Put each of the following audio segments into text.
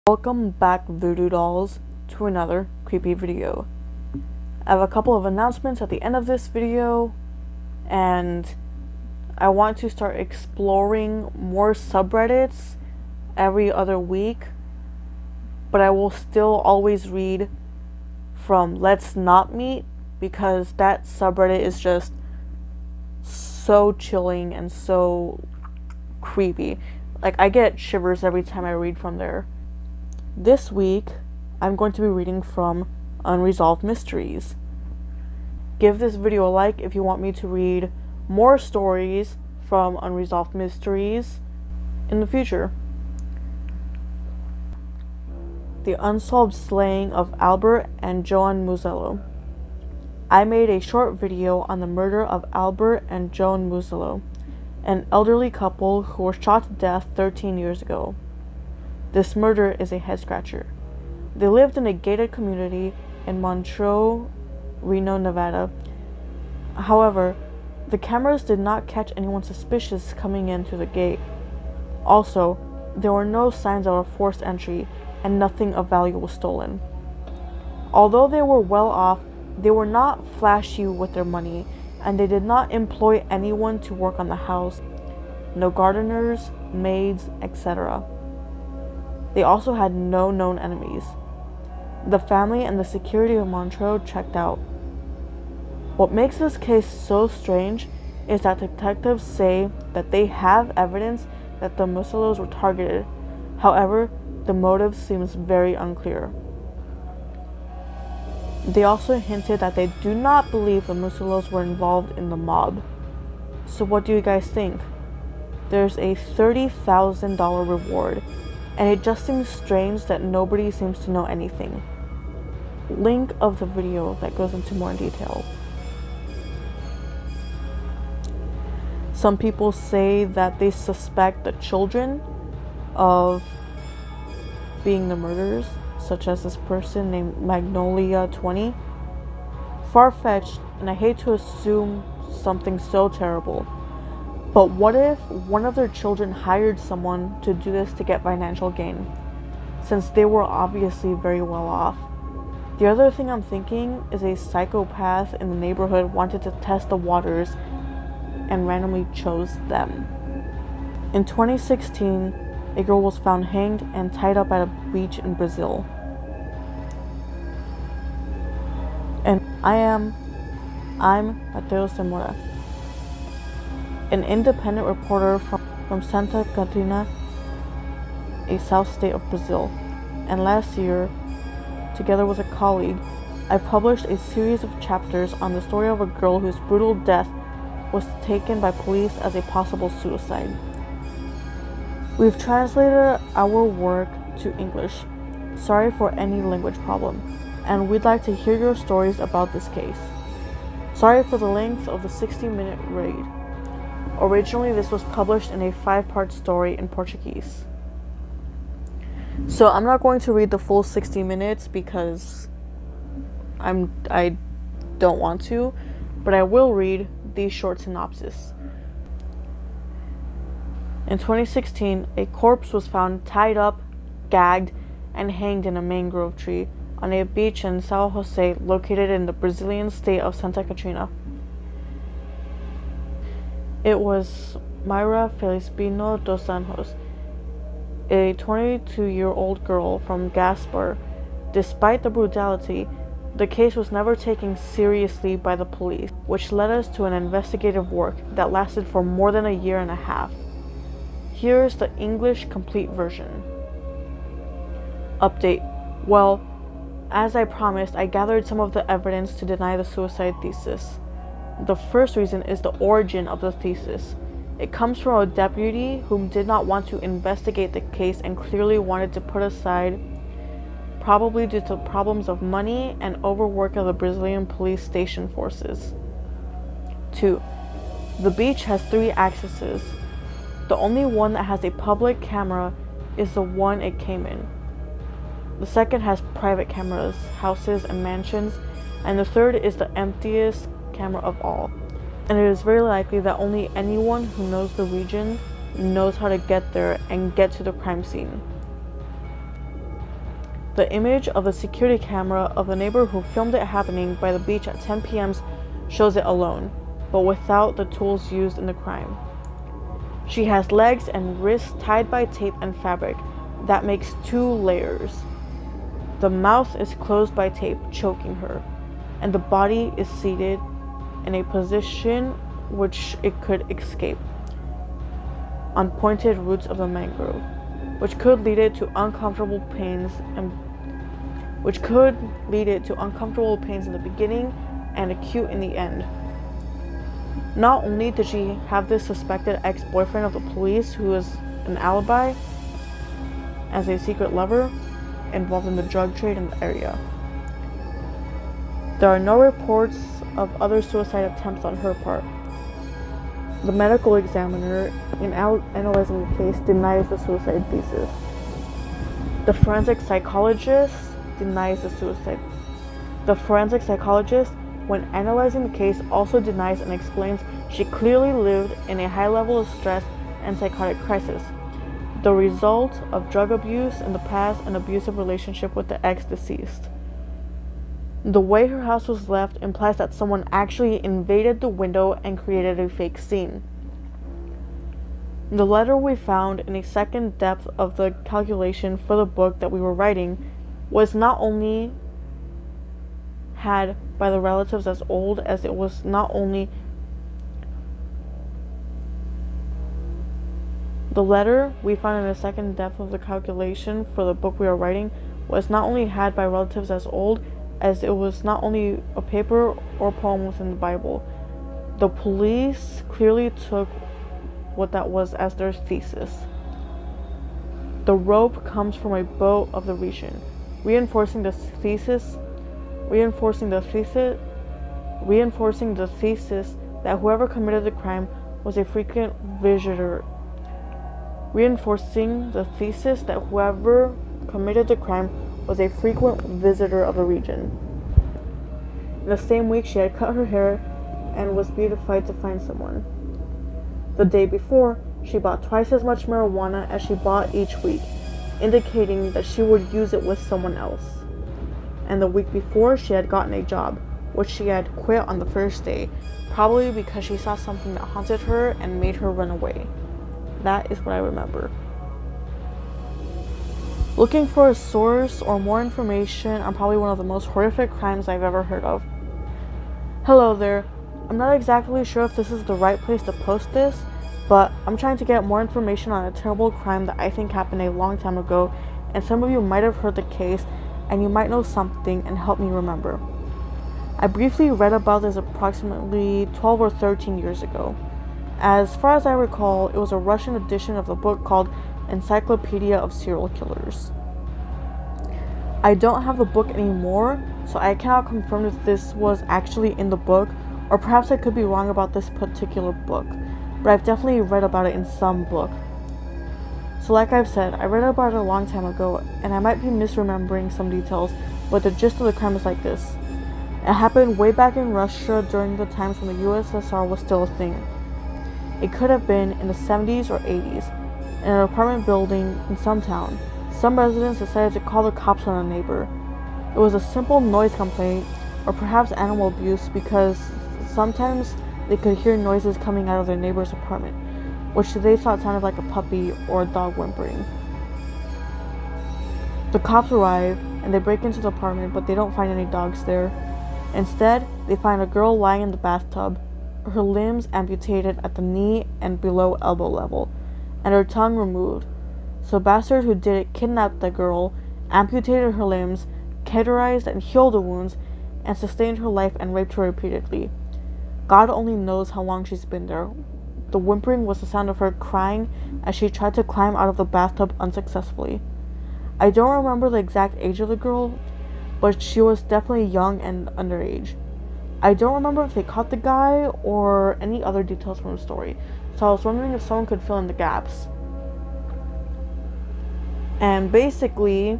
Welcome back, voodoo dolls, to another creepy video. I have a couple of announcements at the end of this video, and I want to start exploring more subreddits every other week, but I will still always read from Let's Not Meet because that subreddit is just so chilling and so creepy. Like, I get shivers every time I read from there. This week, I'm going to be reading from Unsolved Mysteries. Give this video a like if you want me to read more stories from Unsolved Mysteries in the future. The Unsolved Slaying of Albert and Joan Muzello. I made a short video on the murder of Albert and Joan Muzello, an elderly couple who were shot to death 13 years ago. This murder is a head-scratcher. They lived in a gated community in Montreux, Reno, Nevada. However, the cameras did not catch anyone suspicious coming in through the gate. Also, there were no signs of a forced entry, and nothing of value was stolen. Although they were well off, they were not flashy with their money, and they did not employ anyone to work on the house. No gardeners, maids, etc. They also had no known enemies. The family and the security of Montreux checked out. What makes this case so strange is that detectives say that they have evidence that the Muzellos were targeted. However, the motive seems very unclear. They also hinted that they do not believe the Muzellos were involved in the mob. So what do you guys think? There's a $30,000 reward, and it just seems strange that nobody seems to know anything. Link of the video that goes into more detail. Some people say that they suspect the children of being the murderers, such as this person named Magnolia20. Far-fetched, and I hate to assume something so terrible. But what if one of their children hired someone to do this to get financial gain, since they were obviously very well off? The other thing I'm thinking is a psychopath in the neighborhood wanted to test the waters and randomly chose them. In 2016, a girl was found hanged and tied up at a beach in Brazil. And I'm Matheus Zamora, an independent reporter from Santa Catarina, a south state of Brazil. And last year, together with a colleague, I published a series of chapters on the story of a girl whose brutal death was taken by police as a possible suicide. We've translated our work to English. Sorry for any language problem, and we'd like to hear your stories about this case. Sorry for the length of the 60-minute read. Originally, this was published in a 5-part story in Portuguese. So I'm not going to read the full 60 minutes because I don't want to, but I will read the short synopsis. In 2016, a corpse was found tied up, gagged, and hanged in a mangrove tree on a beach in São José, located in the Brazilian state of Santa Catarina. It was Myra Dos Santos, a 22-year-old girl from Gaspar. Despite the brutality, the case was never taken seriously by the police, which led us to an investigative work that lasted for more than a year and a half. Here is the English complete version. Update. Well, as I promised, I gathered some of the evidence to deny the suicide thesis. The first reason is the origin of the thesis. It comes from a deputy who did not want to investigate the case and clearly wanted to put aside, probably due to problems of money and overwork of the Brazilian police station forces. 2. The beach has 3 accesses. The only one that has a public camera is the one it came in. The second has private cameras, houses, and mansions, and the third is the emptiest camera of all. And it is very likely that only anyone who knows the region knows how to get there and get to the crime scene. The image of the security camera of the neighbor who filmed it happening by the beach at 10 p.m. shows it alone, but without the tools used in the crime. She has legs and wrists tied by tape and fabric that makes 2 layers. The mouth is closed by tape, choking her, and the body is seated in a position which it could escape on pointed roots of the mangrove, which could lead it to uncomfortable pains in the beginning and acute in the end. Not only did she have this suspected ex-boyfriend of the police who is an alibi as a secret lover involved in the drug trade in the area. There are no reports of other suicide attempts on her part. The medical examiner, in analyzing the case, denies the suicide thesis. The forensic psychologist denies the suicide. The forensic psychologist, when analyzing the case, also denies and explains she clearly lived in a high level of stress and psychotic crisis, the result of drug abuse in the past and abusive relationship with the ex-deceased. The way her house was left implies that someone actually invaded the window and created a fake scene. The letter we found in a second depth of the calculation for the book that we were writing was not only had by the relatives as old as it was not only the letter we found in a second depth of the calculation for the book we were writing was not only had by relatives as old as it was not only a paper or poem within the Bible. The police clearly took what that was as their thesis. The rope comes from a boat of the region, reinforcing the thesis that whoever committed the crime was a frequent visitor. Reinforcing the thesis that whoever committed the crime was a frequent visitor of the region. In the same week, she had cut her hair and was beautified to find someone. The day before, she bought twice as much marijuana as she bought each week, indicating that she would use it with someone else. And the week before, she had gotten a job, which she had quit on the first day, probably because she saw something that haunted her and made her run away. That is what I remember. Looking for a source or more information on probably one of the most horrific crimes I've ever heard of. Hello there. I'm not exactly sure if this is the right place to post this, but I'm trying to get more information on a terrible crime that I think happened a long time ago, and some of you might have heard the case, and you might know something and help me remember. I briefly read about this approximately 12 or 13 years ago. As far as I recall, it was a Russian edition of the book called Encyclopedia of Serial Killers. I don't have the book anymore, so I cannot confirm if this was actually in the book, or perhaps I could be wrong about this particular book, but I've definitely read about it in some book. So like I've said, I read about it a long time ago, and I might be misremembering some details, but the gist of the crime is like this. It happened way back in Russia during the times when the USSR was still a thing. It could have been in the 70s or 80s, in an apartment building in some town. Some residents decided to call the cops on a neighbor. It was a simple noise complaint, or perhaps animal abuse, because sometimes they could hear noises coming out of their neighbor's apartment, which they thought sounded like a puppy or a dog whimpering. The cops arrive, and they break into the apartment, but they don't find any dogs there. Instead, they find a girl lying in the bathtub, her limbs amputated at the knee and below elbow level, and her tongue removed. So the bastard who did it kidnapped the girl, amputated her limbs, cauterized and healed the wounds, and sustained her life and raped her repeatedly. God only knows how long she's been there. The whimpering was the sound of her crying as she tried to climb out of the bathtub unsuccessfully. I don't remember the exact age of the girl, but she was definitely young and underage. I don't remember if they caught the guy or any other details from the story, so I was wondering if someone could fill in the gaps. And basically,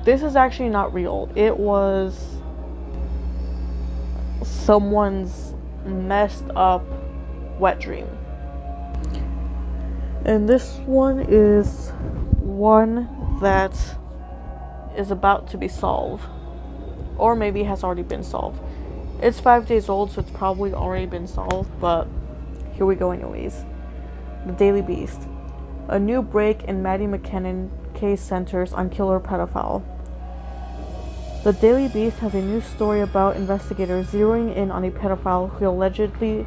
this is actually not real. It was someone's messed up wet dream. And this one is one that is about to be solved. Or maybe has already been solved. It's 5 days old, so it's probably already been solved, but here we go anyways. The Daily Beast. A new break in Maddie McKinnon case centers on killer pedophile. The Daily Beast has a new story about investigators zeroing in on a pedophile who allegedly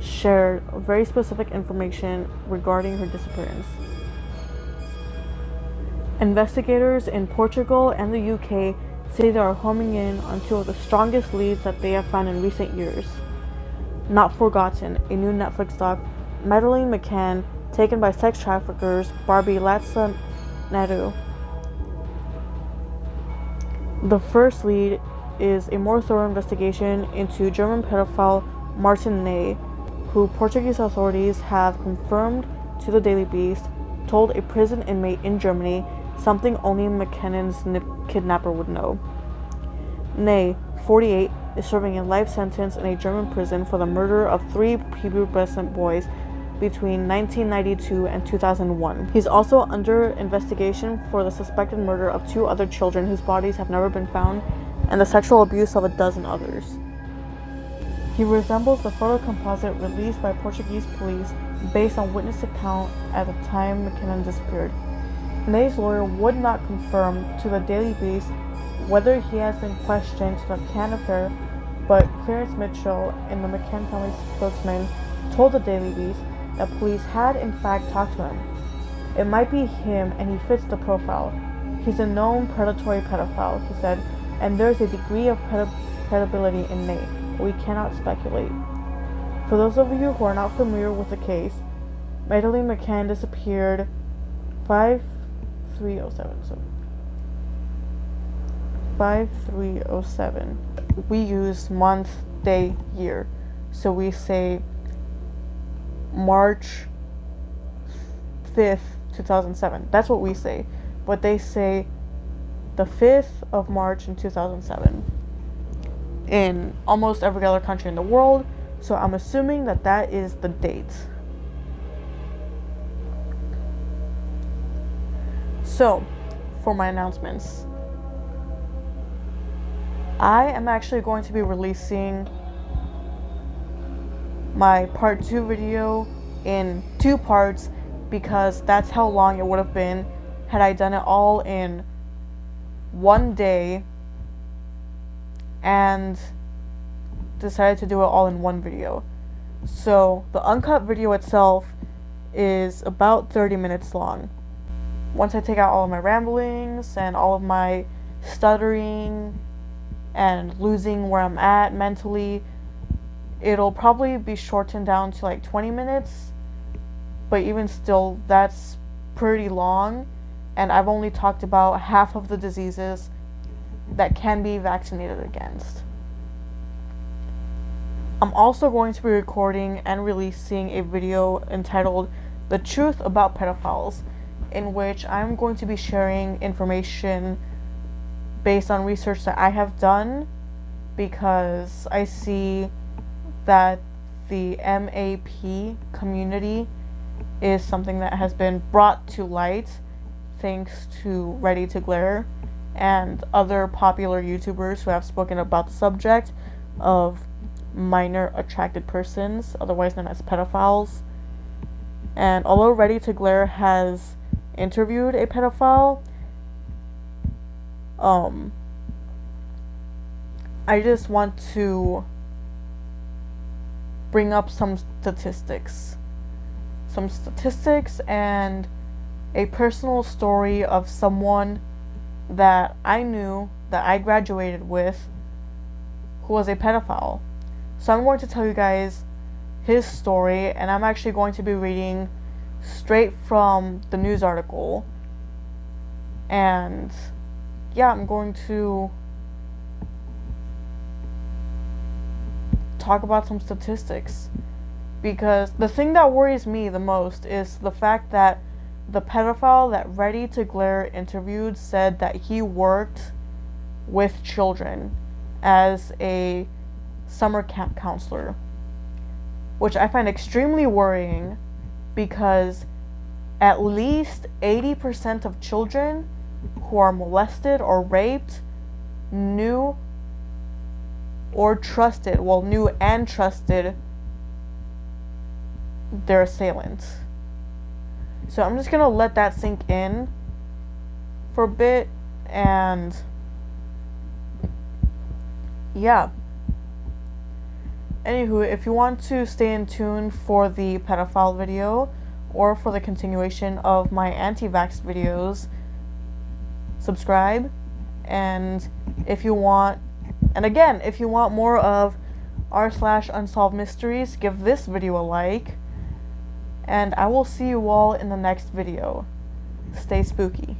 shared very specific information regarding her disappearance. Investigators in Portugal and the UK say they are homing in on two of the strongest leads that they have found in recent years. Not Forgotten, a new Netflix doc, Madeleine McCann, taken by sex traffickers Barbie Latsa-Nadu. The first lead is a more thorough investigation into German pedophile Martin Ney, who Portuguese authorities have confirmed to the Daily Beast told a prison inmate in Germany something only McKinnon's kidnapper would know. Ney, 48, is serving a life sentence in a German prison for the murder of 3 prepubescent boys between 1992 and 2001. He's also under investigation for the suspected murder of 2 other children whose bodies have never been found and the sexual abuse of a dozen others. He resembles the photo composite released by Portuguese police based on witness account at the time McKinnon disappeared. Ney's lawyer would not confirm to the Daily Beast whether he has been questioned to the McCann affair, but Clarence Mitchell and the McCann family spokesman told the Daily Beast that police had in fact talked to him. It might be him and he fits the profile. He's a known predatory pedophile, he said, and there's a degree of credibility in Ney, but we cannot speculate. For those of you who are not familiar with the case, Madeleine McCann disappeared 5307. We use month, day, year. So we say March 5th, 2007. That's what we say. But they say the 5th of March in 2007 in almost every other country in the world. So I'm assuming that that is the date. So, for my announcements, I am actually going to be releasing my part 2 video in 2 parts because that's how long it would have been had I done it all in one day and decided to do it all in one video. So the uncut video itself is about 30 minutes long. Once I take out all of my ramblings and all of my stuttering and losing where I'm at mentally, it'll probably be shortened down to like 20 minutes, but even still, that's pretty long, and I've only talked about half of the diseases that can be vaccinated against. I'm also going to be recording and releasing a video entitled The Truth About Pedophiles, in which I'm going to be sharing information based on research that I have done, because I see that the MAP community is something that has been brought to light thanks to Ready to Glare and other popular YouTubers who have spoken about the subject of minor attracted persons, otherwise known as pedophiles. And although Ready to Glare has interviewed a pedophile, I just want to bring up some statistics and a personal story of someone that I knew, that I graduated with, who was a pedophile. So I'm going to tell you guys his story, and I'm actually going to be reading straight from the news article. And yeah, I'm going to talk about some statistics, because the thing that worries me the most is the fact that the pedophile that Ready to Glare interviewed said that he worked with children as a summer camp counselor, which I find extremely worrying, because at least 80% of children who are molested or raped knew and trusted their assailants. So I'm just gonna let that sink in for a bit, and yeah. Anywho, if you want to stay in tune for the pedophile video or for the continuation of my anti-vax videos, subscribe. And if you want more of r/unsolved mysteries, give this video a like. And I will see you all in the next video. Stay spooky.